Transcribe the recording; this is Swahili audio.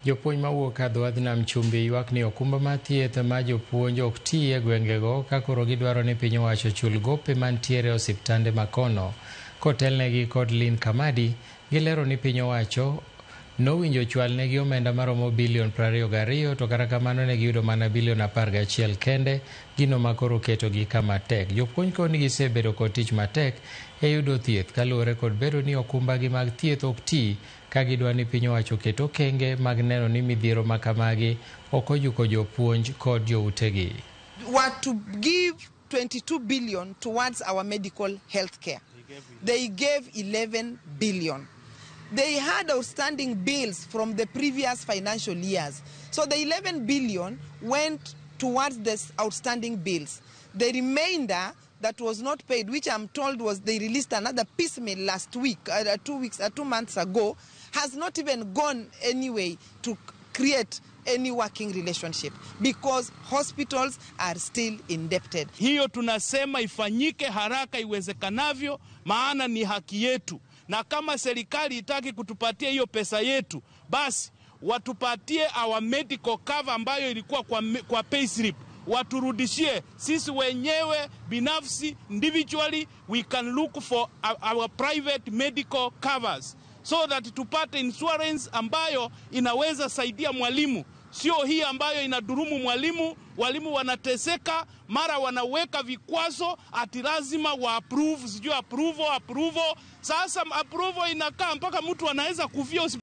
Jopuonj mawuok ka dho nam chumbi ywak ni okumba mar thieth ma jopuonj ok ti e gwengego ka koro gidwaro ni piny owacho chul gope mantiere osiptande makono. Kotelnegi kod Lin Kamadi, gilero ni piny owacho nowinjo chwalnegi omenda maromo bilion 22 to kata kamano ne giyudo mana bilion 11 kende, gino ma koro ketogi kama tek. Jopuonj koni gisebedo kod tich matek e yudo thieth kaluwore kod bedo ni okumbagi mag thieth ok ti ka gidwa ni piny owacho keto okenge mag neno ni midhiero makamagi ok ojuko jopuonj kod joutegi. Were to give 22 billion towards our medical health care. They gave 11 billion. They had outstanding bills from the previous financial years. So the 11 billion went towards the outstanding bills. The remainder that was not paid, which I'm told was they released another piecemeal last week, 2 months ago, has not even gone anyway to create any working relationship because hospitals are still indebted. Hiyo tunasema ifanyike haraka iwezekanavyo, maana ni haki yetu. Na kama serikali itaki kutupatia hiyo pesa yetu, basi watupatie our medical cover ambayo ilikuwa kwa payslip. Waturudishie sisi wenyewe binafsi, individually, we can look for our private medical covers so that tupate insurance ambayo inaweza saidia mwalimu. Sio hii ambayo inadurumu mwalimu, walimu wanateseka, mara wanaweka vikwazo ati lazima wa approve, sijui approval. Sasa approval inakaa mpaka mtu anaweza kufia